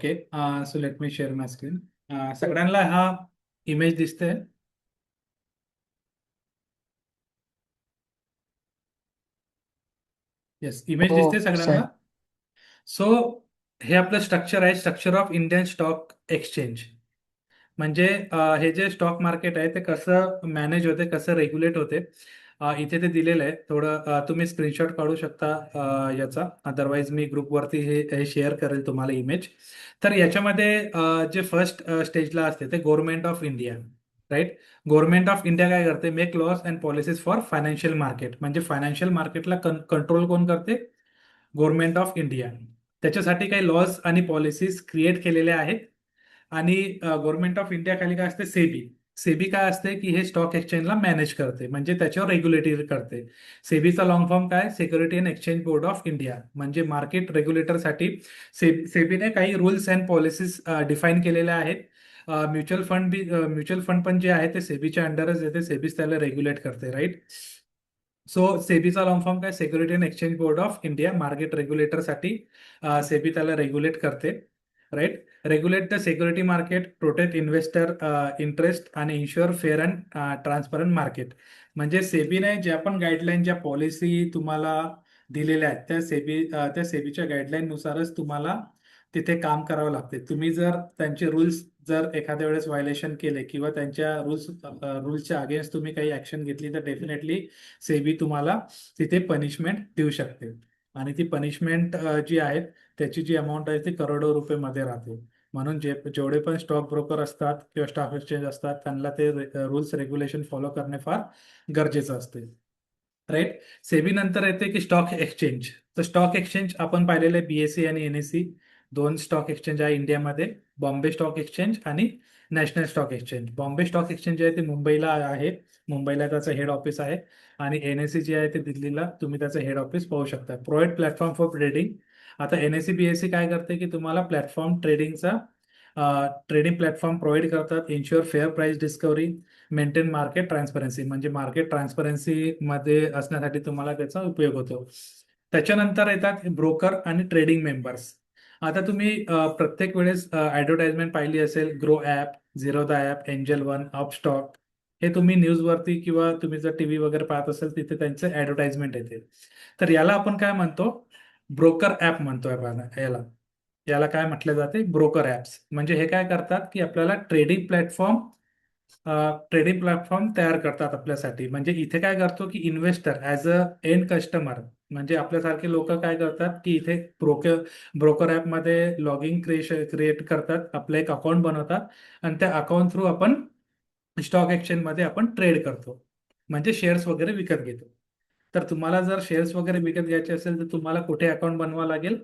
Okay. So let me share my screen. सगळ्यांना हा image दिसतोय. येस, इमेज हो दिसते सर. सगळ्यांना. सो हे आपलं स्ट्रक्चर आहे, structure of Indian stock exchange. म्हणजे हे जे स्टॉक मार्केट आहे ते कसं मॅनेज होते, कसं रेग्युलेट होते. इथे ते दिलेलं आहे. थोडं तुम्ही स्क्रीनशॉट काढू शकता याचा. अदरवाईज मी ग्रुपवरती हे शेअर करेल तुम्हाला इमेज. तर याच्यामध्ये जे फर्स्ट स्टेजला असते ते government of India. Right. Government of India काय करते? Make laws and policies for financial market. म्हणजे फायनान्शियल मार्केटला कंट्रोल कोण करते? Government of India. त्याच्यासाठी काही लॉज आणि पॉलिसीज क्रिएट केलेल्या आहेत. आणि गव्हर्नमेंट ऑफ इंडिया खाली काय असते? सेबी. सेबी काय असते की हे स्टॉक एक्सचेंजला मॅनेज करते, म्हणजे त्याच्यावर रेग्युलेटरी करते. सेबीचा लॉंग फॉर्म काय? Security and exchange board of India. म्हणजे मार्केट रेग्युलेटरसाठी सेबीने काही रूल्स अँड पॉलिसीज डिफाईन केलेल्या आहेत. म्युच्युअल फंड पण जे आहे ते सेबीच्या अंडरच येते. सेबीच त्याला रेग्युलेट करते. राईट. सो सेबीचा लॉंग फॉर्म काय? Security and exchange board of India. Market रेग्युलेटरसाठी सेबी त्याला रेग्युलेट करते. Right. Regulate the security market, protect investor interest आणि insure fair and transparent market. म्हणजे सेबीने ज्या पण गाईडलाईन, ज्या पॉलिसी तुम्हाला दिलेल्या आहेत त्या सेबीच्या गाईडलाईन नुसारच तुम्हाला तिथे काम करावं लागते. तुम्ही जर त्यांचे रूल्स जर एखाद्या वेळेस व्हायलेशन केले किंवा त्यांच्या रूल्सच्या अगेन्स्ट तुम्ही काही ऍक्शन घेतली तर डेफिनेटली सेबी तुम्हाला तिथे पनिशमेंट देऊ शकते. आणि ती पनिशमेंट जी आहे त्याची जी अमाऊंट आहे ती करोडो रुपये राहते. म्हणून जेवढे पण स्टॉक ब्रोकर असतात किंवा स्टॉक एक्सचेंज असतात त्यांना ते रूल्स रेग्युलेशन फॉलो करणे फार गरजेचं असते. राईट. सेबी नंतर येते की स्टॉक एक्सचेंज. तर स्टॉक एक्सचेंज आपण पाहिलेले बीएससी आणि एनएससी. दोन स्टॉक एक्सचेंज आहे इंडियामध्ये. बॉम्बे स्टॉक एक्सचेंज आणि national stock exchange. Bombay stock exchange जे आहे ते मुंबईला आहे. मुंबईला त्याचं हेड ऑफिस आहे. आणि एनएससी जे आहे ते दिल्लीला तुम्ही त्याचं हेड ऑफिस पाहू शकता. Provide platform for trading. आता एनएससी बीएससी काय करते की तुम्हाला ट्रेडिंग प्लॅटफॉर्म प्रोव्हाइड करतात. Insure fair price discovery, maintain market transparency. म्हणजे मार्केट ट्रान्सपरन्सी मध्ये असण्यासाठी तुम्हाला त्याचा उपयोग होतो. त्याच्यानंतर येतात ब्रोकर आणि ट्रेडिंग मेंबर्स. आता तुम्ही प्रत्येक वेळेस ऍडव्हर्टाइजमेंट पाहिली असेल. Grow app, Zerodha app, angel one, Upstox. हे तुम्ही न्यूजवरती किंवा तुम्ही जर टीव्ही वगैरे पाहत असेल तिथे त्यांचे ऍडव्हर्टाइजमेंट येते. तर याला आपण काय म्हणतो? ब्रोकर ॲप म्हणतो आपण याला. याला काय म्हटलं जाते? Broker apps. म्हणजे हे काय करतात की आपल्याला ट्रेडिंग प्लॅटफॉर्म तयार करतात आपल्यासाठी. म्हणजे इथे काय करतो की investor as a end customer, म्हणजे आपल्यासारखे लोक काय करतात की इथे ब्रोकर ॲपमध्ये लॉग इन क्रिएट करतात, आपलं एक अकाउंट बनवतात आणि त्या अकाउंट थ्रू आपण स्टॉक एक्सचेंजमध्ये आपण ट्रेड करतो. म्हणजे शेअर्स वगैरे विकत घेतो. तर तुम्हाला जर शेअर्स वगैरे विकत घ्यायचे असेल तर तुम्हाला कुठे अकाउंट बनवावं लागेल?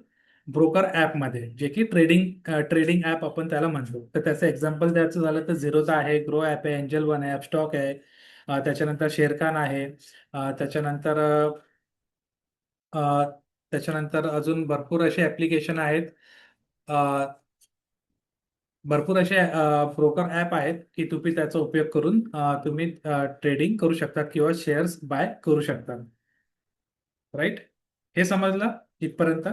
ब्रोकर ॲपमध्ये, जे की ट्रेडिंग ॲप आपण त्याला म्हणतो. तर त्याचं एक्झाम्पल द्यायचं झालं तर झिरोचा आहे, ग्रो ॲप आहे, एंजल वन आहे, ॲपस्टॉक आहे. त्याच्यानंतर शेरखान आहे. अ, त्याच्यानंतर अ, अ, त्याच्यानंतर अजून भरपूर असे ॲप्लिकेशन आहेत. अ, भरपूर असे ब्रोकर ॲप आहेत की तुम्ही त्याचा उपयोग करून तुम्ही ट्रेडिंग करू शकता किंवा शेअर्स बाय करू शकता. राईट. हे समजलं इथपर्यंत?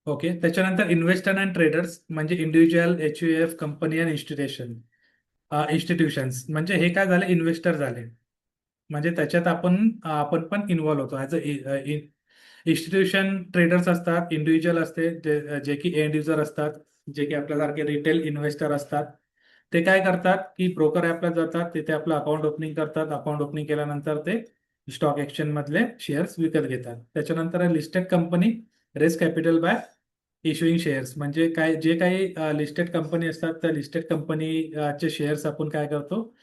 ओके. त्याच्यानंतर इन्व्हेस्टर अँड ट्रेडर्स म्हणजे individual, H company and institutions. म्हणजे हे काय झाले? इन्व्हेस्टर झाले. म्हणजे त्याच्यात आपण पण इन्व्हॉल्व होतो ॲज अ इन्स्टिट्यूशन. ट्रेडर्स असतात, इंडिव्हिज्युअल असते जे की एंड युजर असतात, जे की आपल्यासारखे रिटेल इन्व्हेस्टर असतात. ते काय करतात की ब्रोकर ॲपला जातात, तिथे आपलं अकाउंट ओपनिंग करतात. अकाउंट ओपनिंग केल्यानंतर ते स्टॉक एक्सचेंज मधले शेअर्स विकत घेतात. त्याच्यानंतर listed company raise capital by issuing shares. म्हणजे काय, जे काही लिस्टेड कंपनी असतात त्या लिस्टेड कंपनीचे शेअर्स आपण काय करतो,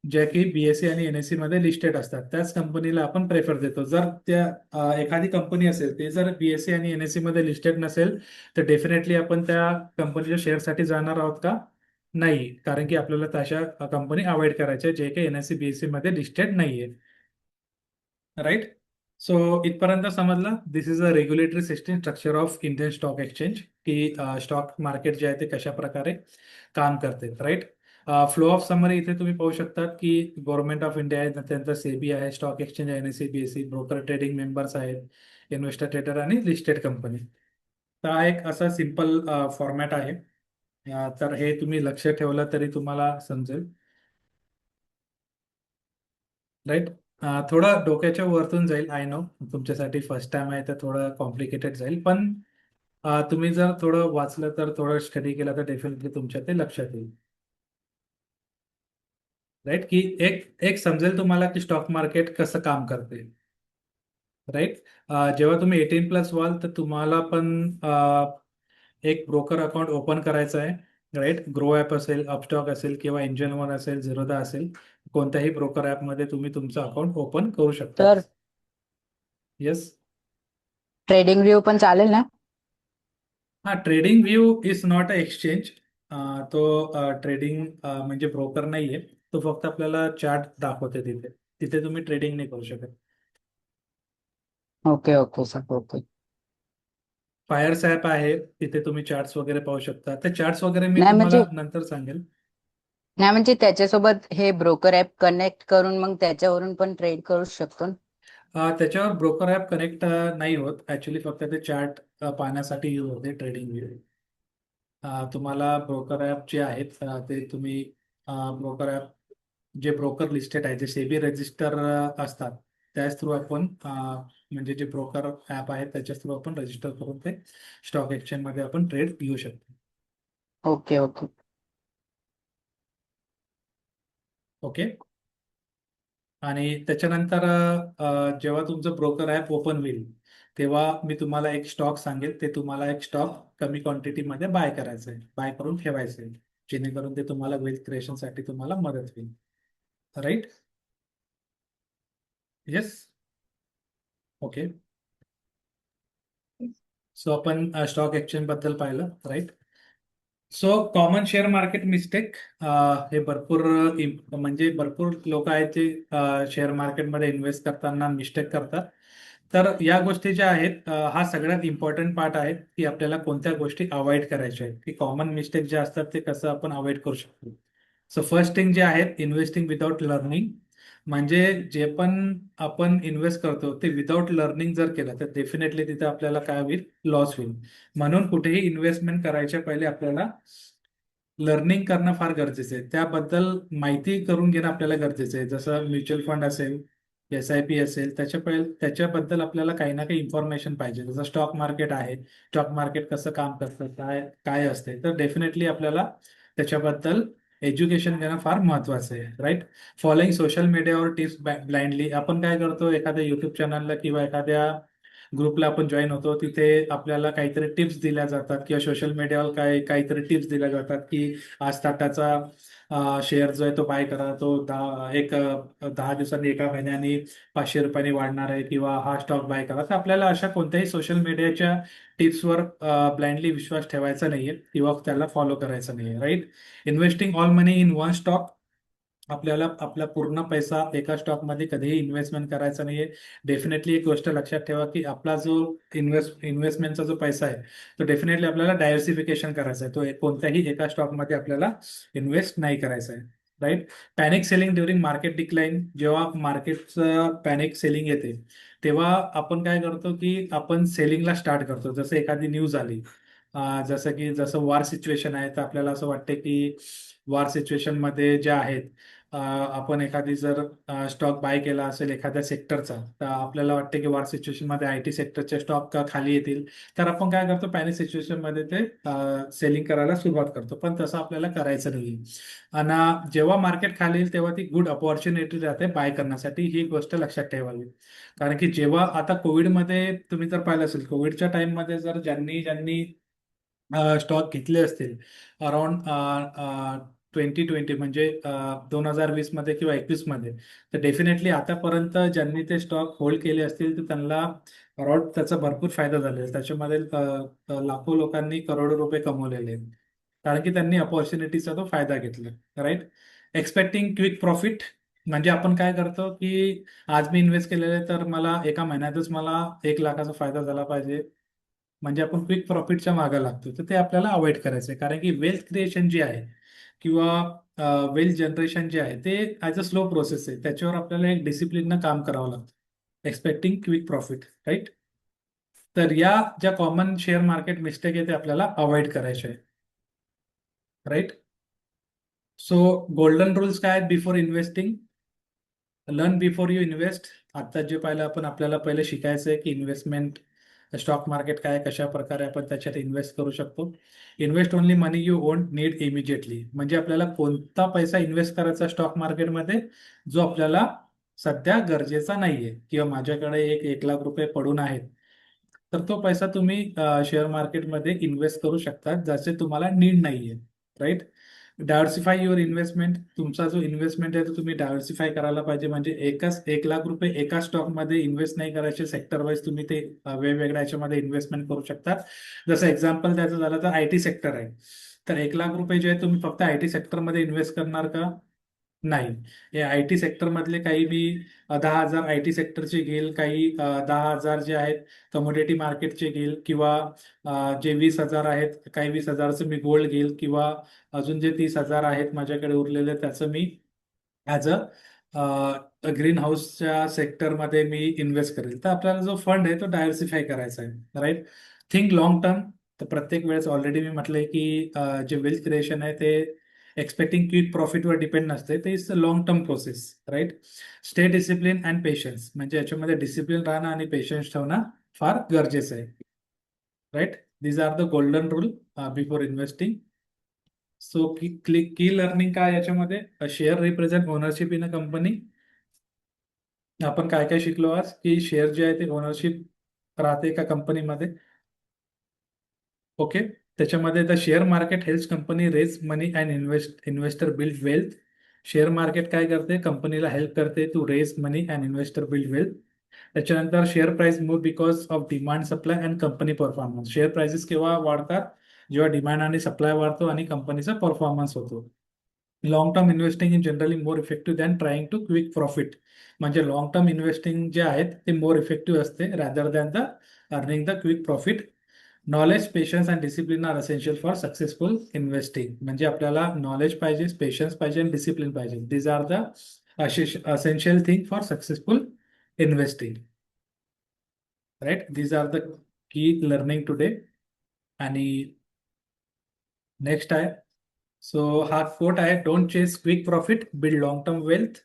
ज्या की बीएससी आणि एनएससी मध्ये लिस्टेड असतात त्याच कंपनीला आपण प्रेफर देतो. जर त्या एखादी कंपनी असेल ते जर बीएससी आणि एनएससी मध्ये लिस्टेड नसेल तर डेफिनेटली आपण त्या कंपनीच्या शेअरसाठी जाणार आहोत का? नाही, कारण की आपल्याला तशा कंपनी अवॉइड करायच्या जे काही एनएससी बीएससी मध्ये लिस्टेड नाहीये. राईट. सो इथपर्यंत समजलं. This is a regulatory system structure of Indian stock exchange, की स्टॉक मार्केट जे आहे ते कशा प्रकारे काम करते. राईट. फ्लो ऑफ समरी इथे तुम्ही पाहू शकतात की गव्हर्नमेंट ऑफ इंडिया आहे, त्यानंतर सेबी आहे, स्टॉक एक्सचेंज आहे, NSC BSc, broker trading members आहेत, इन्व्हेस्टर ट्रेडर आणि लिस्टेड कंपनी. तर हा एक असा सिम्पल फॉर्मॅट आहे. तर हे तुम्ही लक्ष ठेवलं तरी तुम्हाला समजेल. राईट. थोडं डोक्याच्या वरतून जाईल, आय नो तुमच्यासाठी फर्स्ट टाइम आहे तर थोडं कॉम्प्लिकेटेड जाईल, पण तुम्ही जर थोडं वाचलं तर थोडं स्टडी केलं तर डेफिनेटली तुमच्या ते लक्षात येईल. राईट, की एक एक समजेल तुम्हाला की स्टॉक मार्केट कसं काम करते. राईट. जेव्हा तुम्ही 18+ व्हाल तर तुम्हाला पण एक ब्रोकर अकाउंट ओपन करायचं आहे. राईट, ग्रो ॲप असेल, अपस्टॉक असेल किंवा एंजन वन असेल, झिरोदा असेल, कोणत्याही ब्रोकर ॲपमध्ये तुम्ही तुमचं अकाउंट ओपन करू शकता. तर येस. ट्रेडिंग व्यू पण चालेल ना? हा, trading view is not a exchange. तो ट्रेडिंग म्हणजे ब्रोकर नाहीये. तो फक्त आपल्याला चार्ट दाखवते तिथे. तिथे तुम्ही ट्रेडिंग नाही करू शकत. Okay okay sir, okay. Fyers app आहे, तिथे तुम्ही चार्ट्स वगैरे पाहू शकता. ते चार्ट्स वगैरे मी नाही तुम्हाला म्हणजे नंतर सांगेल. नाही म्हणजे त्याच्यासोबत हे ब्रोकर ऍप कनेक्ट करून मग त्याच्यावरून पण ट्रेड करू शकतो ना? त्याच्यावर ब्रोकर ॲप कनेक्ट नाही होत ऍक्च्युली, फक्त ते चार्ट पाहण्यासाठी यूज होते ट्रेडिंग व्यू. तुम्हाला ब्रोकर ॲप जे आहेत ते तुम्ही ब्रोकर ॲप जे ब्रोकर लिस्टेड आहे, जे सेबी रजिस्टर असतात, त्याच थ्रू आपण म्हणजे जे ब्रोकर ॲप आहेत त्याच्या थ्रू आपण रजिस्टर करून ते स्टॉक एक्सचेंज मध्ये आपण ट्रेड घेऊ शकतो. Okay okay. ओके. आणि त्याच्यानंतर जेव्हा तुमचं ब्रोकर ॲप ओपन होईल तेव्हा मी तुम्हाला एक स्टॉक सांगेल. ते तुम्हाला एक स्टॉक कमी क्वांटिटीमध्ये बाय करायचं आहे, बाय करून ठेवायचं आहे, जेणेकरून ते तुम्हाला वेल्थ क्रिएशनसाठी तुम्हाला मदत होईल. राईट. येस. ओके. सो आपण स्टॉक एक्सचेंज बद्दल पाहिलं. Right. So common share market mistake, हे भरपूर म्हणजे भरपूर लोक आहेत जे शेअर मार्केटमध्ये इन्व्हेस्ट करताना मिस्टेक करतात. तर या गोष्टी ज्या आहेत, हा सगळ्यात इम्पॉर्टंट पार्ट आहे की आपल्याला कोणत्या गोष्टी अवॉइड करायच्या आहेत, की कॉमन मिस्टेक जे असतात ते कसं आपण अवॉइड करू शकतो. सो फर्स्ट थिंग जे आहेत, इन्व्हेस्टिंग विदाउट लर्निंग. म्हणजे जे पण आपण इन्व्हेस्ट करतो ते विदाउट लर्निंग जर केलं तर डेफिनेटली तिथे आपल्याला काय होईल, लॉस होईल. म्हणून कुठेही इन्व्हेस्टमेंट करायच्या पहिले आपल्याला लर्निंग करणं फार गरजेचं आहे, त्याबद्दल माहिती करून घेणं आपल्याला गरजेचं आहे. जसं म्युच्युअल फंड असेल, SIP असेल, त्याच्याबद्दल आपल्याला काही ना काही इन्फॉर्मेशन पाहिजे. जसं स्टॉक मार्केट आहे, स्टॉक मार्केट कसं काम करतं, काय काय असते, तर डेफिनेटली आपल्याला त्याच्याबद्दल एज्युकेशन घेणं फार महत्वाचं आहे. राईट. फॉलोइंग सोशल मीडियावर टिप्स ब्लाइंडली, आपण काय करतो, एखाद्या युट्यूब चॅनलला किंवा एखाद्या ग्रुपला आपण जॉईन होतो, तिथे आपल्याला काहीतरी टिप्स दिल्या जातात किंवा सोशल मीडियावर काहीतरी टिप्स दिल्या जातात की आज टाटाचा शेअर जो आहे तो बाय करा, तो 10 दिवसांनी, एका महिन्यानी 500 रुपयांनी वाढणार आहे, किंवा हा स्टॉक बाय करा. तर आपल्याला अशा कोणत्याही सोशल मीडियाच्या टिप्सवर ब्लाइंडली विश्वास ठेवायचा नाहीये किंवा त्याला फॉलो करायचा नाहीये. Right. Investing all money in one stock, आपल्याला आपला पूर्ण पैसा एका स्टॉकमध्ये कधीही इन्व्हेस्टमेंट करायचा नाहीये. डेफिनेटली एक गोष्ट लक्षात ठेवा की आपला जो इन्व्हेस्टमेंटचा जो पैसा आहे तो डेफिनेटली आपल्याला डायव्हर्सिफिकेशन करायचा आहे. तो कोणत्याही एका स्टॉकमध्ये आपल्याला इन्व्हेस्ट नाही करायचा आहे. Right. Panic selling during market decline, जेव्हा मार्केटचं पॅनिक सेलिंग येते तेव्हा आपण काय करतो की आपण सेलिंगला स्टार्ट करतो. जसं एखादी न्यूज आली, जसं वॉर सिच्युएशन आहे, तर आपल्याला असं वाटते की वॉर सिच्युएशन मध्ये जे आहेत, आपण एखादी जर स्टॉक बाय केला असेल एखाद्या सेक्टरचा, तर आपल्याला वाटते की वॉर सिच्युएशन मध्ये IT सेक्टरचे स्टॉक खाली येतील, तर आपण काय करतो, पॅनिक सिच्युएशन मध्ये ते सेलिंग करायला सुरुवात करतो. पण तसं आपल्याला करायचं नाही. आणि जेव्हा मार्केट खाली येईल तेव्हा ती गुड अपॉर्च्युनिटी राहते बाय करण्यासाठी, ही गोष्ट लक्षात ठेवावी. कारण की जेव्हा आता कोविडमध्ये तुम्ही जर पाहिलं असेल, कोविडच्या टाइममध्ये जर ज्यांनी ज्यांनी स्टॉक घेतले असतील अराउंड 2020, म्हणजे 2020 मध्ये किंवा 21 मध्ये, तर डेफिनेटली आतापर्यंत ज्यांनी ते स्टॉक होल्ड केले असतील तर त्यांना अराउंड त्याचा भरपूर फायदा झालेला आहे. त्याच्यामध्ये लाखो लोकांनी करोडो रुपये कमवलेले आहेत, कारण की त्यांनी अपॉर्च्युनिटीचा तो फायदा घेतला. राईट. एक्सपेक्टिंग क्विक प्रॉफिट, म्हणजे आपण काय करतो की आज मी इन्व्हेस्ट केलेले आहे तर मला एका महिन्यातच मला 1 लाखाचा फायदा झाला पाहिजे, म्हणजे आपण क्विक प्रॉफिटच्या मागे लागतो. तर ते आपल्याला अवॉइड करायचं आहे, कारण की वेल्थ क्रिएशन जी आहे किंवा वेल्थ जनरेशन जे आहे ते ॲज अ स्लो प्रोसेस आहे, त्याच्यावर आपल्याला एक डिसिप्लिननं काम करावं लागतं. Expecting quick profit. राईट. तर या ज्या कॉमन शेअर मार्केट मिस्टेक आहे ते आपल्याला अवॉइड करायचे आहे. राईट. सो गोल्डन रूल्स काय आहेत before investing? Learn before you invest. आता जे पाहिलं आपण, आपल्याला पहिले शिकायचं आहे की इन्व्हेस्टमेंट स्टॉक मार्केट काय, कशा प्रकारे आपण त्याच्यात इन्व्हेस्ट करू शकतो. Invest only money you won't need immediately. म्हणजे आपल्याला कोणता पैसा इन्व्हेस्ट करायचा स्टॉक मार्केटमध्ये जो आपल्याला सध्या गरजेचा नाहीये, किंवा माझ्याकडे एक लाख रुपये पडून आहेत, तर तो पैसा तुम्ही शेअर मार्केटमध्ये इन्व्हेस्ट करू शकता ज्याचे तुम्हाला नीड नाहीये. राईट. Diversify your investment. तुमचा जो इन्व्हेस्टमेंट आहे तो तुम्ही डायव्हर्सिफाय करायला पाहिजे. म्हणजे एकच 1 लाख रुपये एका स्टॉकमध्ये इन्व्हेस्ट नाही करायचे, सेक्टर वाईज तुम्ही ते वेगवेगळ्या याच्यामध्ये इन्व्हेस्टमेंट करू शकता. जसं एक्झाम्पल द्यायचं झालं तर IT सेक्टर आहे, तर 1 लाख रुपये जे आहे तुम्ही फक्त IT सेक्टरमध्ये इन्व्हेस्ट करणार का? नाही. हे IT सेक्टर मधले काही मी 10,000 IT सेक्टरचे घेईल, काही 10,000 जे आहेत कमोडिटी मार्केटचे घेईल, किंवा जे 20,000 आहेत, काही 20,000चं मी गोल्ड घेईल, किंवा अजून जे 30,000 आहेत माझ्याकडे उरलेले त्याचं मी ॲज अ ग्रीन हाऊसच्या सेक्टरमध्ये मी इन्व्हेस्ट करेल. तर आपल्याला जो फंड आहे तो डायव्हर्सिफाय करायचा आहे. राईट. Think long term. तर प्रत्येक वेळेस ऑलरेडी मी म्हटलंय की जे वेल्थ क्रिएशन आहे ते एक्सपेक्टिंग क्विक प्रॉफिटवर डिपेंड नसते, ते is a long term process. Right. Stay discipline and patience. म्हणजे याच्यामध्ये डिसिप्लिन राहणं आणि पेशन्स ठेवणं फार गरजेचं आहे. Right. These are the golden rule before investing. So की लर्निंग काय याच्यामध्ये? Share represent ownership in a company. आपण काय काय शिकलो आज? की शेअर जे आहे ते ओनरशिप राहते एका कंपनीमध्ये. ओके. त्याच्यामध्ये the share market helps company raise money and investor build wealth. Share market काय करते? कंपनीला हेल्प करते to raise money and investor build wealth. त्याच्यानंतर share price move because of demand supply and company performance. Share prices केव्हा वाढतात? जेव्हा demand आणि supply वाढतो आणि कंपनीचा परफॉर्मन्स होतो. Long term investing in generally more effective than trying to quick profit. म्हणजे लॉंग टर्म इन्व्हेस्टिंग जे आहेत ते मोर इफेक्टिव्ह असते rather than the earning the quick profit. Knowledge, patience and discipline are essential for successful investing. म्हणजे आपल्याला knowledge पाहिजे, patience पाहिजे आणि डिसिप्लिन पाहिजे. These are the essential thing for successful investing. Right. These are the key learning today. आणि next आहे, so हा quote आहे, don't chase quick profit, build long term wealth.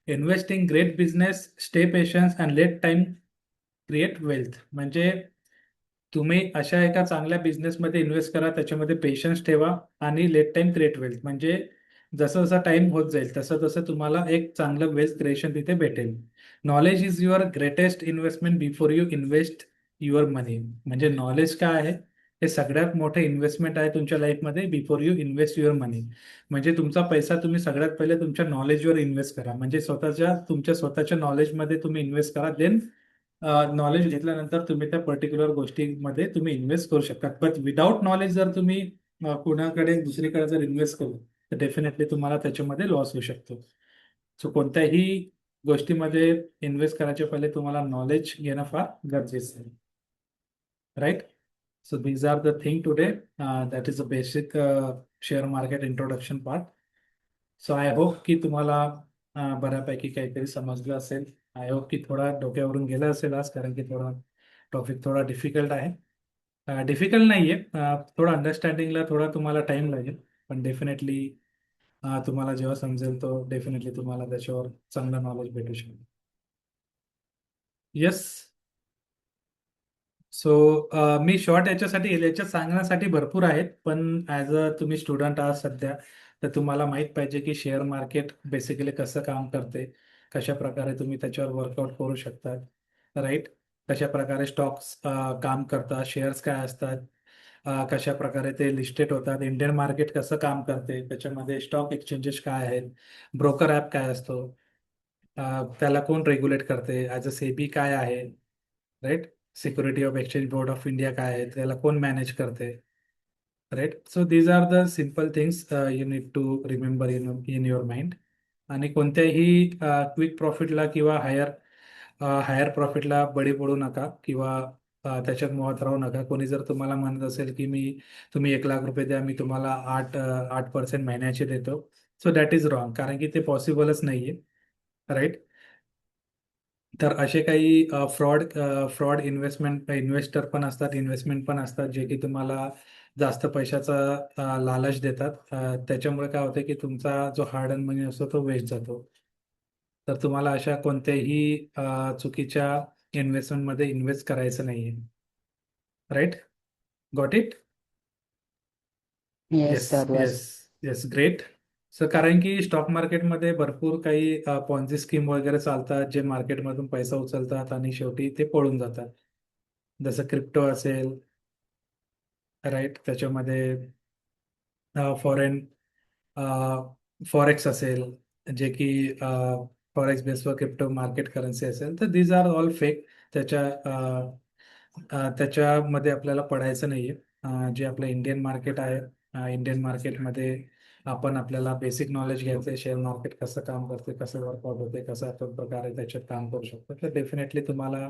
Invest in great business, stay patience and let time create wealth. म्हणजे तुम्ही अशा एका चांगल्या बिझनेसमध्ये इन्व्हेस्ट करा, त्याच्यामध्ये पेशन्स ठेवा आणि लेट टाइम क्रिएट वेल्थ. म्हणजे जसं जसं टाइम होत जाईल तसं तसं तुम्हाला एक चांगलं वेल्थ क्रिएशन तिथे भेटेल. Knowledge is your greatest investment before you invest your money. म्हणजे नॉलेज काय आहे? हे सगळ्यात मोठं इन्व्हेस्टमेंट आहे तुमच्या लाईफमध्ये before you invest your money. म्हणजे तुमचा पैसा तुम्ही सगळ्यात पहिले तुमच्या नॉलेजवर इन्व्हेस्ट करा. म्हणजे तुमच्या स्वतःच्या नॉलेजमध्ये तुम्ही इन्व्हेस्ट करा. देन नॉलेज घेतल्यानंतर तुम्ही त्या पर्टिक्युलर गोष्टीमध्ये तुम्ही इन्व्हेस्ट करू शकता. बट विदाउट नॉलेज जर तुम्ही कुणाकडे दुसरीकडे जर इन्व्हेस्ट करू, तर डेफिनेटली तुम्हाला त्याच्यामध्ये लॉस होऊ शकतो. सो कोणत्याही गोष्टीमध्ये इन्व्हेस्ट करायच्या पहिले तुम्हाला नॉलेज घेणं फार गरजेचं आहे. Right. So these are the thing today. That is a basic share market introduction part. So I hope की तुम्हाला बऱ्यापैकी काहीतरी समजलं असेल. आय होप की थोडा डोक्यावरून गेला असेल आज, कारण की थोडा टॉपिक थोडा डिफिकल्ट आहे. डिफिकल्ट नाही आहे, थोडा अंडरस्टँडिंगला थोडा तुम्हाला टाइम लागेल, पण डेफिनेटली तुम्हाला जेव्हा समजेल तो डेफिनेटली तुम्हाला त्याच्यावर चांगलं नॉलेज भेटू शकेल. येस. सो मी शॉर्ट याच्यात सांगण्यासाठी भरपूर आहेत, पण ॲज अ तुम्ही स्टुडंट आहात सध्या, तर तुम्हाला माहीत पाहिजे की शेअर मार्केट बेसिकली कसं काम करते, कशा प्रकारे तुम्ही त्याच्यावर वर्कआउट करू शकतात. राईट. कशा प्रकारे स्टॉक्स काम करतात, शेअर्स काय असतात, कशा प्रकारे ते लिस्टेड होतात, इंडियन मार्केट कसं काम करते, त्याच्यामध्ये स्टॉक एक्सचेंजेस काय आहेत, ब्रोकर ॲप काय असतो, त्याला कोण रेग्युलेट करते, ॲज अ सेबी काय आहे. Right. Security of exchange board of India काय आहे, त्याला कोण मॅनेज करते. Right. So these are the simple things you need to remember in your mind. आणि कोणत्याही क्विक प्रॉफिटला किंवा हायर प्रॉफिटला बळी पडू नका, किंवा त्याच्यात मोहात राहू नका. कोणी जर तुम्हाला म्हणत असेल की तुम्ही 1 लाख रुपये द्या, मी तुम्हाला 8% महिन्याचे देतो, सो दॅट इज रॉंग, कारण की ते पॉसिबलच नाहीये. राईट. तर असे काही फ्रॉड इन्व्हेस्टर पण असतात, इन्व्हेस्टमेंट पण असतात, जे की तुम्हाला जास्त पैशाचा लालच देतात. त्याच्यामुळे काय होतं की तुमचा जो हार्ड अर्न मनी असतो तो वेस्ट जातो. तर तुम्हाला अशा कोणत्याही चुकीच्या इन्व्हेस्टमेंटमध्ये इन्व्हेस्ट करायचं नाहीये. Right? Got it? Yes yes, sir, yes, yes. Yes, great. So कारण की स्टॉक मार्केटमध्ये भरपूर काही पॉन्झी स्कीम वगैरे चालतात, जे मार्केटमधून पैसा उचलतात आणि शेवटी ते पळून जातात. जसं क्रिप्टो असेल, राईट, त्याच्यामध्ये फॉरेन फॉरेक्स असेल, जे की फॉरेक्स बेसवर क्रिप्टो मार्केट करन्सी असेल, तर दीज आर ऑल फेक. त्याच्या त्याच्यामध्ये आपल्याला पडायचं नाहीये. जे आपलं इंडियन मार्केट आहे, इंडियन मार्केटमध्ये आपल्याला बेसिक नॉलेज घ्यायचं आहे, शेअर मार्केट कसं काम करते, कसं वर्कआउट होते, कसं आपण प्रकारे त्याच्यात काम करू शकतो. तर डेफिनेटली तुम्हाला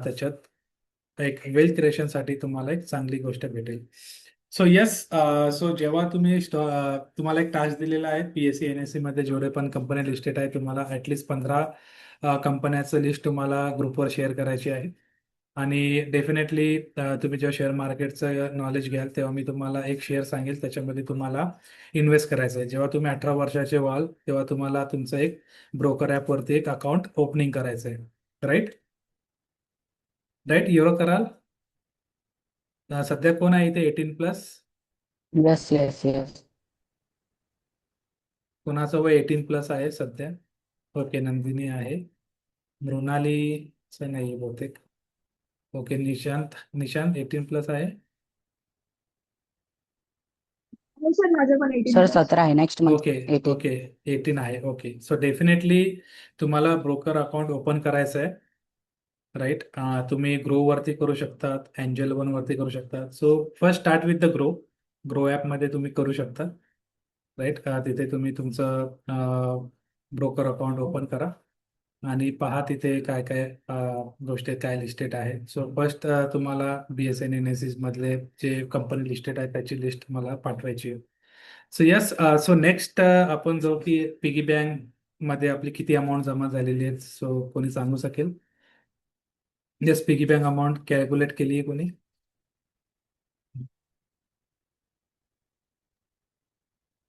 त्याच्यात एक वेल्थ क्रिएशनसाठी तुम्हाला एक चांगली गोष्ट भेटेल. सो येस, सो जेव्हा तुम्हाला एक टास्क दिलेला आहे, पीएससी एनएससी मध्ये जेवढे पण कंपन्या लिस्टेड आहे, तुम्हाला ऍटलीस्ट 15 कंपन्याचं लिस्ट तुम्हाला ग्रुपवर शेअर करायची आहे. आणि डेफिनेटली तुम्ही जेव्हा शेअर मार्केटचं नॉलेज घ्याल, तेव्हा मी तुम्हाला एक शेअर सांगेल, त्याच्यामध्ये तुम्हाला इन्व्हेस्ट करायचं आहे. जेव्हा तुम्ही 18 वर्षाचे व्हाल, तेव्हा तुम्हाला तुमचं एक ब्रोकर ॲपवरती एक अकाउंट ओपनिंग करायचं आहे. राईट? राईट, एवढं कराल? सध्या कोण आहे इथे 18+? Yes, yes, yes. कोणाचं वय 18+ आहे सध्या? ओके, नंदिनी आहे. मृणालीचं नाही बहुतेक. ओके, निशांत. निशांत 18+ आहे. हो सर, माझं पण एटीन सर प्लस 17 आहे, नेक्स्ट मंथ ओके, 18. ओके, 18 आहे. ओके, सो डेफिनेटली तुम्हाला ब्रोकर अकाउंट ओपन करायचं आहे. राईट? तुम्ही ग्रो वरती करू शकतात, एंजल वन वरती करू शकतात. So first start with the grow. Grow ॲपमध्ये तुम्ही करू शकता. राईट? तिथे तुम्ही तुमचं ब्रोकर अकाउंट ओपन करा आणि पहा तिथे काय काय गोष्टी काय लिस्टेड आहे. सो फर्स्ट तुम्हाला BSN NSE मधले जे कंपनी लिस्टेड आहे त्याची लिस्ट मला पाठवायची आहे. सो यस, सो नेक्स्ट आपण जाऊ की पिगी बँक मध्ये आपली किती अमाऊंट जमा झालेली आहे. सो कोणी सांगू शकेल? Yes, piggy bank amount calculate केली आहे कोणी?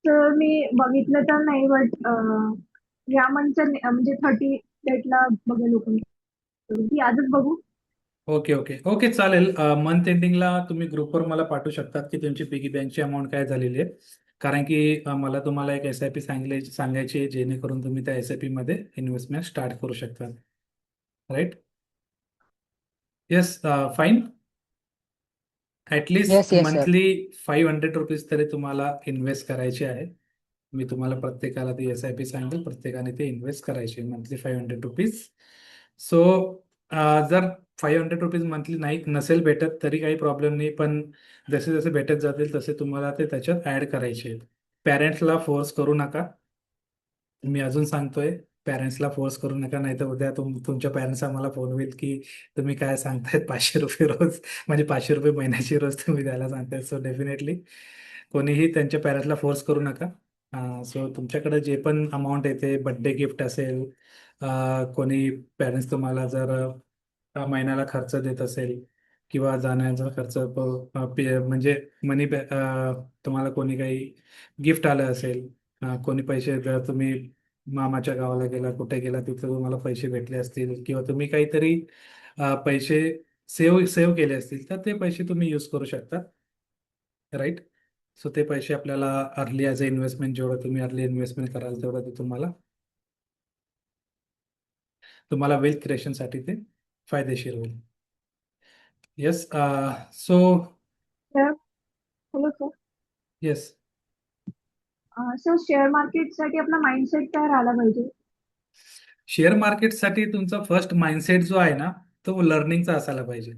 तर मी बघितलं तर नाही, बट या मंथच्या म्हणजे 30 डेटला बघेल ओपन. ती आजच बघू. ओके, ओके, ओके, चालेल. मंथ एंडिंगला तुम्ही ग्रुपवर मला पाठवू शकतात की तुमची पिगी बँकची अमाऊंट काय झालेली आहे. कारण की मला तुम्हाला एक SIP सांगायची आहे, जेणेकरून तुम्ही त्या SIP मध्ये इन्व्हेस्टमेंट स्टार्ट करू शकता. Right? Yes, fine. Yes, at least yes sir. Monthly ₹500 तरी तुम्हाला इन्व्हेस्ट करायचे आहे. मी तुम्हाला प्रत्येकाला ती SIP सांगेल, प्रत्येकाने ते इन्व्हेस्ट करायचे मंथली ₹500. सो जर ₹500 मंथली नाही नसेल भेटत तरी काही प्रॉब्लेम नाही, पण जसे जसे भेटत जातील तसे तुम्हाला ते त्याच्यात ऍड करायचे आहेत. पॅरेंट्सला फोर्स करू नका. मी अजून सांगतोय, पॅरेंट्सला फोर्स करू नका, नाही तर उद्या तुमच्या पॅरेंट्स आम्हाला फोन होईल की तुम्ही काय सांगतायत, ₹500 रोज, म्हणजे ₹500 महिन्याची रोज तुम्ही द्यायला सांगतायत. सो डेफिनेटली कोणीही त्यांच्या पॅरेंट्सला फोर्स करू नका. सो तुमच्याकडे जे पण अमाऊंट येते, बड्डे गिफ्ट असेल, कोणी पॅरेंट्स तुम्हाला जर महिन्याला खर्च देत असेल किंवा जाण्याचा खर्च म्हणजे मनी, तुम्हाला कोणी काही गिफ्ट आलं असेल, कोणी पैसे जर तुम्ही मामाच्या गावाला गेला, कुठे गेला, तिथे तुम्हाला पैसे भेटले असतील किंवा तुम्ही काहीतरी पैसे सेव्ह सेव्ह केले असतील, तर ते पैसे तुम्ही यूज करू शकता. राईट? सो ते पैसे आपल्याला अर्ली ॲज अ इन्व्हेस्टमेंट, जेवढं तुम्ही अर्ली इन्व्हेस्टमेंट कराल तेवढं ते तुम्हाला वेल्थ क्रिएशनसाठी ते फायदेशीर होईल. येस, सो तर hello sir. Yes, sir, share मार्केटसाठी आपला माइंडसेट काय राहायला पाहिजे? शेअर मार्केटसाठी तुमचा फर्स्ट माइंडसेट जो आहे ना, तो लर्निंगचा असायला पाहिजे.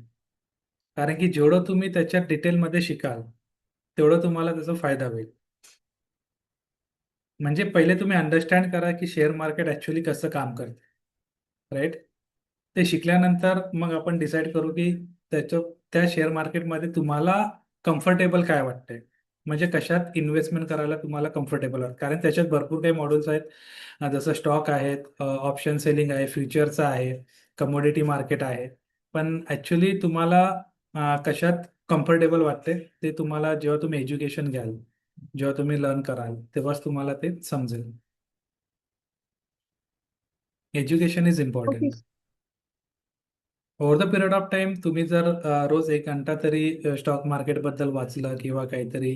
कारण की जेवढं तुम्ही त्याच्यात डिटेलमध्ये शिकाल, तेवढं तुम्हाला त्याचा फायदा होईल. म्हणजे पहिले तुम्ही अंडरस्टँड करा की शेअर मार्केट ऍक्च्युली कसं काम करते. राईट? ते शिकल्यानंतर मग आपण डिसाईड करू की त्याच्या त्या शेअर मार्केटमध्ये तुम्हाला कम्फर्टेबल काय वाटतंय. म्हणजे कशात इन्व्हेस्टमेंट करायला तुम्हाला कम्फर्टेबल आहात, कारण त्याच्यात भरपूर काही मॉडेल्स आहेत. जसं स्टॉक आहेत, ऑप्शन सेलिंग आहे, फ्युचरचं आहे, कमोडिटी मार्केट आहे. पण ॲक्च्युली तुम्हाला कशात कम्फर्टेबल वाटते ते तुम्हाला जेव्हा तुम्ही एज्युकेशन घ्याल, जेव्हा तुम्ही लर्न कराल, तेव्हाच तुम्हाला ते समजेल. Education is okay. Important. Over the period of time तुम्ही जर रोज 1 घंटा तरी स्टॉक मार्केटबद्दल वाचलं किंवा काहीतरी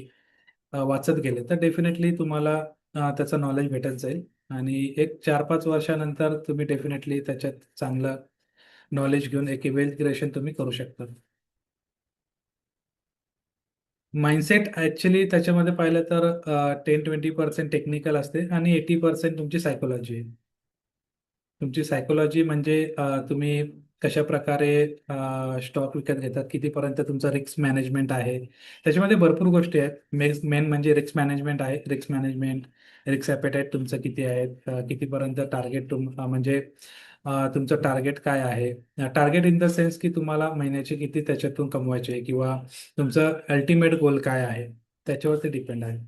वाचत गेले तर डेफिनेटली तुम्हाला त्याचं नॉलेज भेटत जाईल. आणि एक 4-5 वर्षानंतर तुम्ही डेफिनेटली त्याच्यात चांगलं नॉलेज घेऊन एक वेल्थ क्रिएशन तुम्ही करू शकता. माइंडसेट ॲक्च्युली त्याच्यामध्ये पाहिलं तर 10-20% टेक्निकल असते आणि 80% तुमची सायकोलॉजी आहे. तुमची सायकोलॉजी म्हणजे तुम्ही कशा प्रकारे स्टॉक विकत घेतात, कितीपर्यंत तुमचं रिस्क मॅनेजमेंट आहे. त्याच्यामध्ये भरपूर गोष्टी आहेत. मेन म्हणजे रिस्क मॅनेजमेंट आहे. रिस्क मॅनेजमेंट, रिस्क ॲपेटाईट तुमचं किती आहे, कितीपर्यंत टार्गेट म्हणजे तुमचं टार्गेट काय आहे. टार्गेट इन द सेन्स की तुम्हाला महिन्याचे किती त्याच्यातून कमवायचे किंवा तुमचं अल्टिमेट गोल काय आहे, त्याच्यावरती डिपेंड आहे.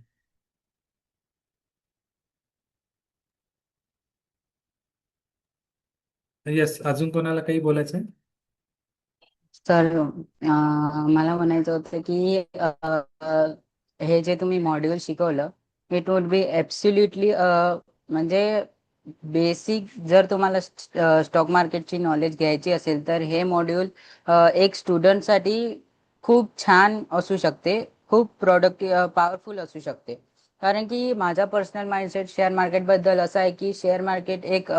येस, अजून कोणाला काही बोलायचं आहे? तर मला म्हणायचं होतं की हे जे तुम्ही मॉड्यूल शिकवलं, इट वुड बी ॲब्सोल्युटली म्हणजे बेसिक. जर तुम्हाला स्टॉक मार्केटची नॉलेज घ्यायची असेल तर हे मॉड्यूल एक स्टुडंटसाठी खूप छान असू शकते, खूप पॉवरफुल असू शकते. कारण की माझा पर्सनल माइंडसेट शेअर मार्केटबद्दल असा आहे की शेअर मार्केट एक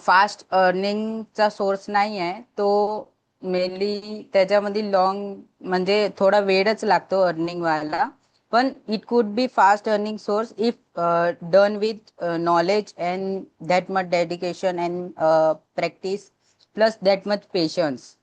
फास्ट अर्निंगचा सोर्स नाही आहे. तो मेनली त्याच्यामध्ये म्हणजे थोडा वेळच लागतो अर्निंग व्हायला. पण it could be fast earning source if done with knowledge and that much dedication and practice plus that much patience.